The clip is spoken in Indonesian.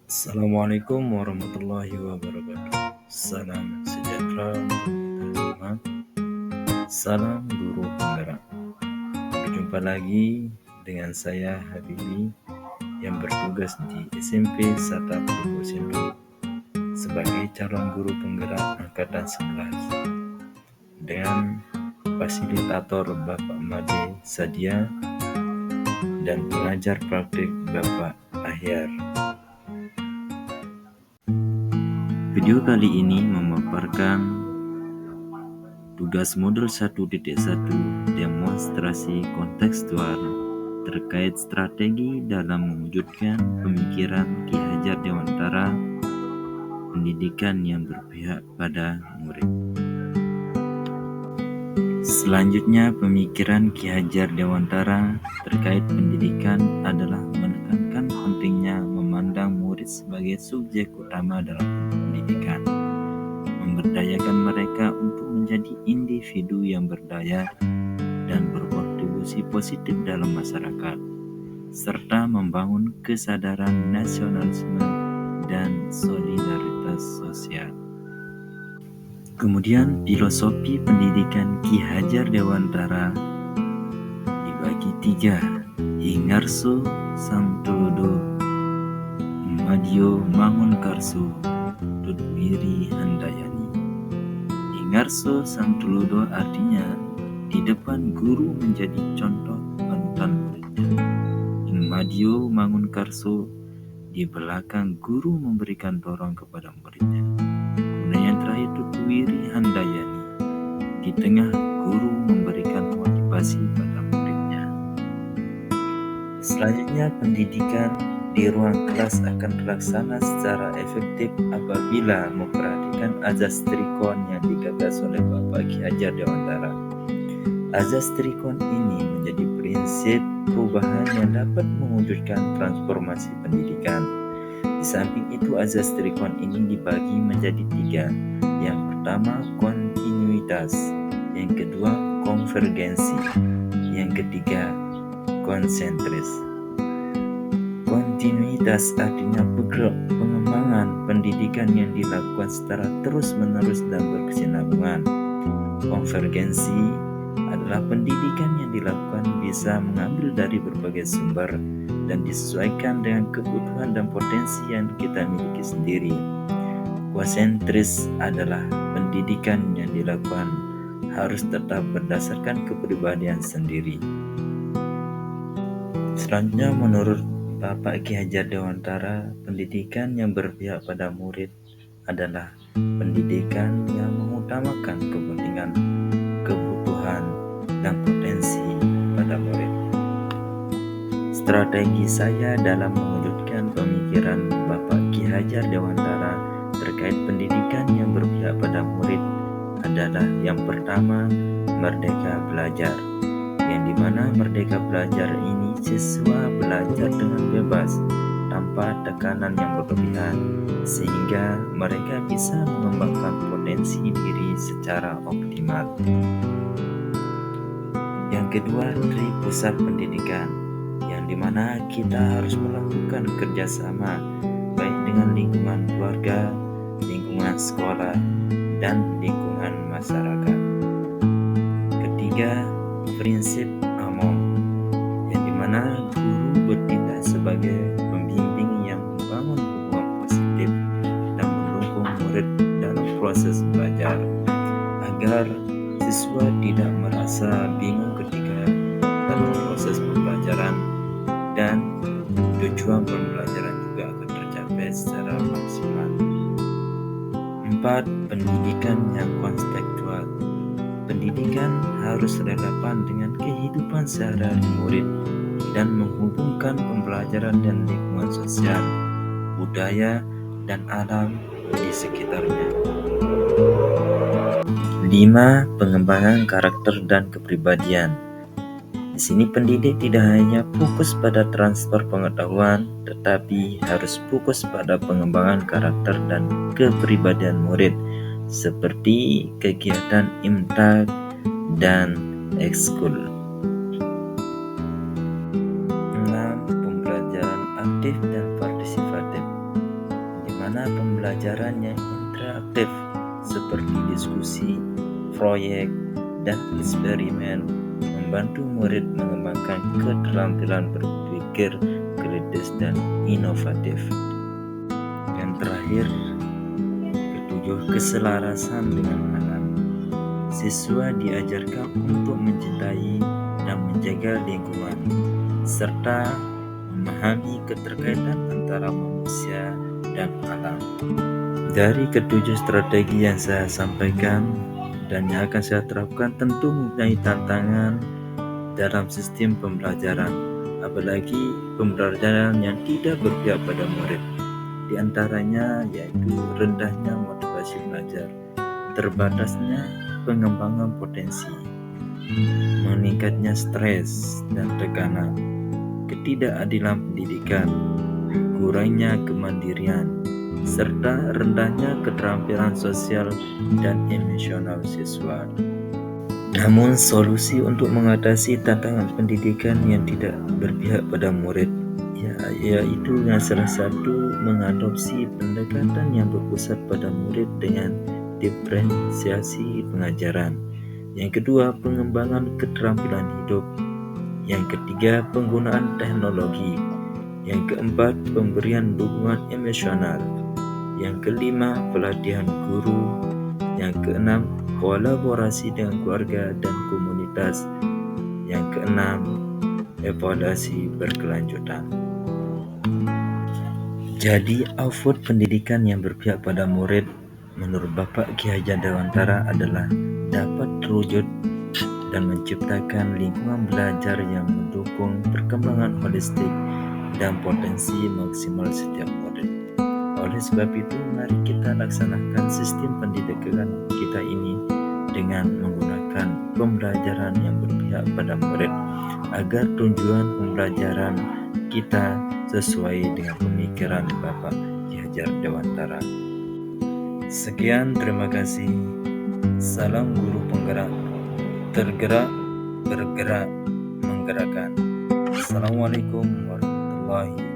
Assalamualaikum warahmatullahi wabarakatuh. Salam sejahtera untuk kita semua. Salam guru penggerak. Berjumpa lagi dengan saya Habibi yang bertugas di SMP Sata Purwosento sebagai calon guru penggerak angkatan 11 dengan fasilitator Bapak Made Sadia dan pengajar praktik Bapak Ahyar. Video kali ini memaparkan tugas modul 1.1 demonstrasi kontekstual terkait strategi dalam mewujudkan pemikiran Ki Hajar Dewantara, pendidikan yang berpihak pada murid. Selanjutnya, pemikiran Ki Hajar Dewantara terkait pendidikan adalah menekankan pentingnya memandang murid sebagai subjek utama dalam pendidikan, memberdayakan mereka untuk menjadi individu yang berdaya dan berkontribusi positif dalam masyarakat, serta membangun kesadaran nasionalisme dan solidaritas sosial. Kemudian, filosofi pendidikan Ki Hajar Dewantara dibagi 3: Hingarso Sangtulodo, Madyo Mangunkarso, Tudwiri Handayani. Hingarso Sangtulodo artinya di depan guru menjadi contoh panutan muridnya. Madyo Mangunkarso, di belakang guru memberikan dorong kepada muridnya. Kemudian yang terakhir Tudwiri Handayani, di tengah guru memberikan motivasi pada muridnya. Selanjutnya, pendidikan di ruang kelas akan terlaksana secara efektif apabila memperhatikan azas trikon yang digagas oleh Bapak Ki Hajar Dewantara. Azas trikon ini menjadi prinsip perubahan yang dapat mewujudkan transformasi pendidikan. Di samping itu, azas trikon ini dibagi menjadi 3. Yang pertama, kontinuitas. Yang kedua, konvergensi. Yang ketiga, konsentris. Kontinuitas artinya pengembangan pendidikan yang dilakukan secara terus-menerus dan berkesinambungan. Konvergensi adalah pendidikan yang dilakukan bisa mengambil dari berbagai sumber dan disesuaikan dengan kebutuhan dan potensi yang kita miliki sendiri. Konsentris adalah pendidikan yang dilakukan harus tetap berdasarkan kepribadian sendiri. Selanjutnya, menurut Bapak Ki Hajar Dewantara, pendidikan yang berpihak pada murid adalah pendidikan yang mengutamakan kepentingan, kebutuhan, dan potensi pada murid. Strategi saya dalam mewujudkan pemikiran Bapak Ki Hajar Dewantara terkait pendidikan yang berpihak pada murid adalah yang pertama, merdeka belajar, yang dimana merdeka belajar ini siswa belajar dengan bebas tanpa tekanan yang berlebihan sehingga mereka bisa mengembangkan potensi diri secara optimal. Yang kedua, tri pusat pendidikan, yang dimana kita harus melakukan kerjasama baik dengan lingkungan keluarga, lingkungan sekolah, dan lingkungan masyarakat. Ketiga, prinsip Among, yang dimana guru bertindak sebagai pembimbing yang membangun hubungan positif dan mendukung murid dalam proses belajar agar siswa tidak merasa bingung ketika dalam proses pembelajaran dan tujuan pembelajaran juga akan tercapai secara maksimal. 4. Pendidikan yang kontekstual. Pendidikan harus relevan dengan kehidupan sehari-hari murid dan menghubungkan pembelajaran dan lingkungan sosial, budaya, dan alam di sekitarnya. 5. Pengembangan karakter dan kepribadian. Di sini pendidik tidak hanya fokus pada transfer pengetahuan, tetapi harus fokus pada pengembangan karakter dan kepribadian murid, seperti kegiatan imtak dan ekskul. 6. Pembelajaran aktif dan partisipatif. pembelajaran yang interaktif seperti diskusi, proyek, dan eksperimen membantu murid mengembangkan keterampilan berpikir kritis dan inovatif. Dan terakhir, ketujuh, keselarasan dengan alam. Siswa diajarkan untuk mencintai dan menjaga lingkungan, serta memahami keterkaitan antara manusia dan alam. Dari ketujuh strategi yang saya sampaikan dan yang akan saya terapkan tentu mempunyai tantangan dalam sistem pembelajaran, apalagi pembelajaran yang tidak berpihak pada murid. Di antaranya yaitu rendahnya motivasi belajar, terbatasnya pengembangan potensi, meningkatnya stres dan tekanan, ketidakadilan pendidikan, kurangnya kemandirian, serta rendahnya keterampilan sosial dan emosional siswa. Namun solusi untuk mengatasi tantangan pendidikan yang tidak berpihak pada murid yaitu yang salah satu mengadopsi pendekatan yang berpusat pada murid dengan diferensiasi pengajaran. Yang kedua, pengembangan keterampilan hidup. Yang ketiga, penggunaan teknologi. Yang keempat, pemberian dukungan emosional. Yang kelima, pelatihan guru. Yang keenam, kolaborasi dengan keluarga dan komunitas. Yang keenam, evaluasi berkelanjutan. Jadi, output pendidikan yang berpihak pada murid menurut Bapak Ki Hajar Dewantara adalah dapat terwujud dan menciptakan lingkungan belajar yang mendukung perkembangan holistik dan potensi maksimal setiap murid. Oleh sebab itu, mari kita laksanakan sistem pendidikan kita ini dengan menggunakan pembelajaran yang berpihak pada murid agar tujuan pembelajaran kita sesuai dengan pemikiran Bapak Ki Hajar Dewantara. Sekian, terima kasih. Salam guru penggerak, tergerak, bergerak, menggerakkan. Assalamualaikum warahmatullahi wabarakatuh.